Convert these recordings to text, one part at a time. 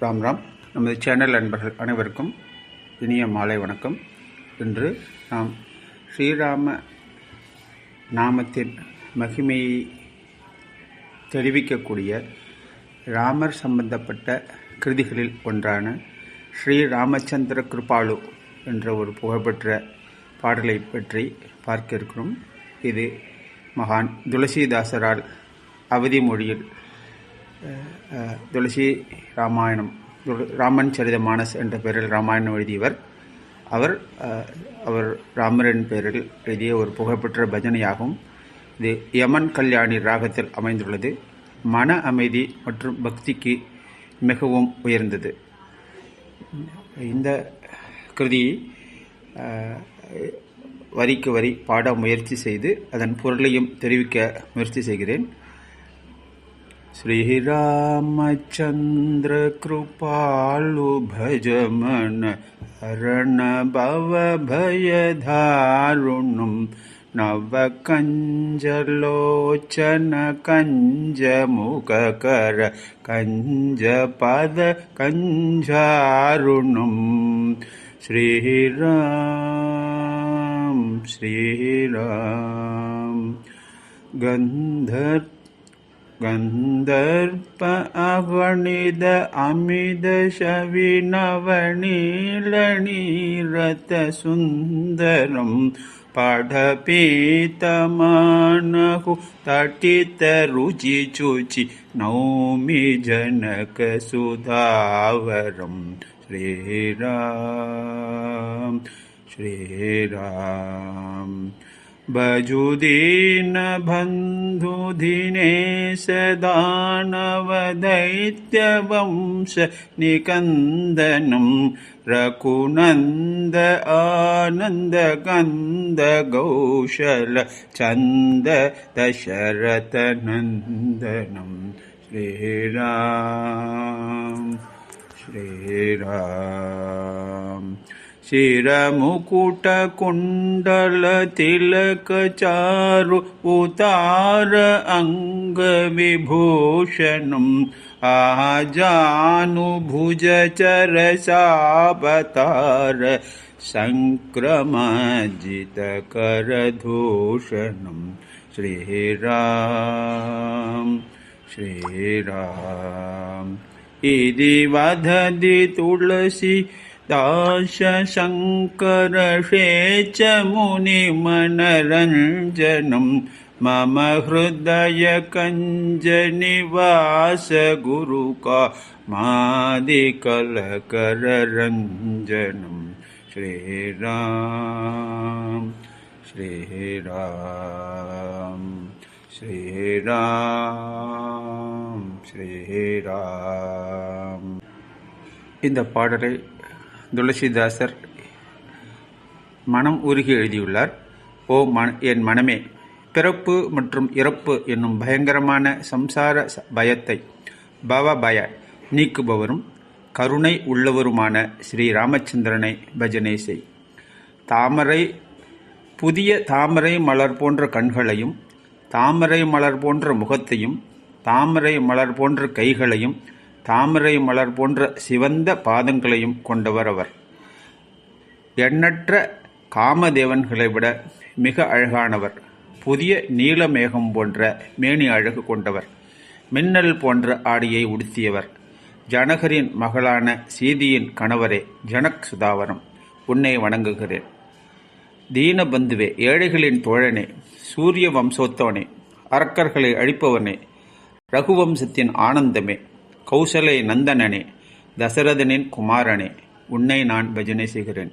ராம் ராம். நமது சேனல் நண்பர்கள் அனைவருக்கும் இனிய மாலை வணக்கம். இன்று நாம் ஸ்ரீராம நாமத்தின் மகிமையை தெரிவிக்கக்கூடிய ராமர் சம்பந்தப்பட்ட கிருதிகளில் ஒன்றான ஸ்ரீ ராமச்சந்திர கிருபாலு என்ற ஒரு புகழ்பெற்ற பாடலை பற்றி பார்க்க இருக்கிறோம். இது மகான் துளசிதாசரால் அவதி மொழியில் துளசி ராமாயணம், ராமன் சரித மானஸ் என்ற பெயரில் ராமாயணம் எழுதியவர். அவர் ராமரின் பெயரில் எழுதிய ஒரு புகழ்பெற்ற பஜனையாகும். இது யமன் கல்யாணி ராகத்தில் அமைந்துள்ளது. மன அமைதி மற்றும் பக்திக்கு மிகவும் உயர்ந்தது. இந்த கிருதியை வரிக்கு வரி பாட முயற்சி செய்து அதன் பொருளையும் தெரிவிக்க முயற்சி செய்கிறேன். श्रीरामचन्द्र कृपालु भजमन हरण भव भयधारुणं नवकञ्जलोचन कञ्जमुखकर कञ्जपद कञ्जारुणं श्रीराम गन्धर्प अगणित अमित शविनवनीलनीरत सुन्दरं पाठपीतमानहु तटित रुचिचुचि नौमि जनक सुधावरं श्रीराम भजुदीन बन्धु दिनेश दानव दैत्यवंश निकन्दनं रघुनन्द आनन्द गन्ध गौशल चन्द दशरथ नन्दनं श्रीराम शिरमुकुट कुण्डल तिलक चारु उतार अंग विभूषणं आजानुभुज चर सावतार संक्रमजित कर दूषणं श्रीराम इति वदति तुलसी दास शंकर शेच मुनि मनरंजनम मम हृदय कंज निवास गुरु का मादिकल कर रंजनम श्रीराम இந்த பாடலை துளசிதாசர் மனம் உருகி எழுதியுள்ளார். என் மனமே, பிறப்பு மற்றும் இறப்பு என்னும் பயங்கரமான சம்சார பயத்தை பவபய நீக்குபவரும் கருணை உள்ளவருமான ஸ்ரீ ராமச்சந்திரனை பஜனை செய். புதிய தாமரை மலர் போன்ற கண்களையும், தாமரை மலர் போன்ற முகத்தையும், தாமரை மலர் போன்ற கைகளையும், தாமரை மலர் போன்ற சிவந்த பாதங்களையும் கொண்டவர் அவர். எண்ணற்ற காமதேவன்களை விட மிக அழகானவர். புதிய நீலமேகம் போன்ற மேனி அழகு கொண்டவர். மின்னல் போன்ற ஆடையை உடுத்தியவர். ஜனகரின் மகளான சீதியின் கணவரே ஜனக் சுதாவரம், உன்னை வணங்குகிறேன். தீனபந்துவே, ஏழைகளின் தோழனே, சூரிய வம்சோத்தவனே, அரக்கர்களை அழிப்பவனே, ரகுவம்சத்தின் ஆனந்தமே, கௌசலை நந்தனனே, தசரதனின் குமாரனே, உன்னை நான் பஜனை செய்கிறேன்.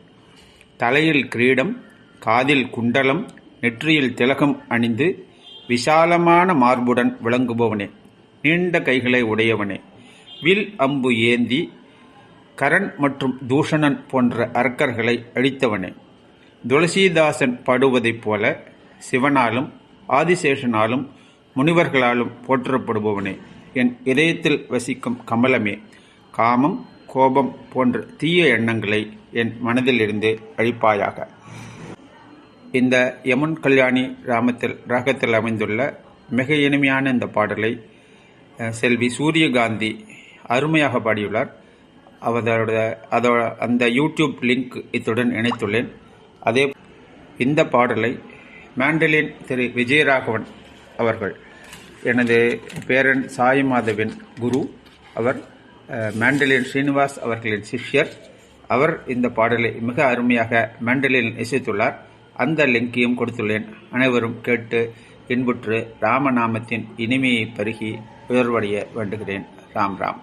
தலையில் கிரீடம், காதில் குண்டலம், நெற்றியில் திலகம் அணிந்து விசாலமான மார்புடன் விளங்குபவனே, நீண்ட கைகளை உடையவனே, வில் அம்பு ஏந்தி கரண் மற்றும் தூஷணன் போன்ற அரக்கர்களை அழித்தவனே, துளசிதாசன் பாடுவதைப் போல சிவனாலும் ஆதிசேஷனாலும் முனிவர்களாலும் போற்றப்படுபவனே, என் இதயத்தில் வசிக்கும் கமலமே, காமம் கோபம் போன்ற தீய எண்ணங்களை என் மனதில் இருந்து அழிப்பாயாக. இந்த யமன் கல்யாணி ராகத்தில் அமைந்துள்ள மிக இனிமையான இந்த பாடலை செல்வி சூரியகாந்தி அருமையாக பாடியுள்ளார். அந்த யூடியூப் லிங்க் இத்துடன் இணைத்துள்ளேன். அதே இந்த பாடலை மேண்டலின் திரு விஜயராகவன் அவர்கள், எனது பேரன் சாய் மாதவின் குரு, அவர் மேண்டலின் ஸ்ரீனிவாஸ் அவர்களின் சிஷ்யர். அவர் இந்த பாடலை மிக அருமையாக மேண்டலின் இசைத்துள்ளார். அந்த லிங்கையும் கொடுத்துள்ளேன். அனைவரும் கேட்டு இன்புற்று ராமநாமத்தின் இனிமையை பருகி உயர்வடைய வேண்டுகிறேன். ராம் ராம்.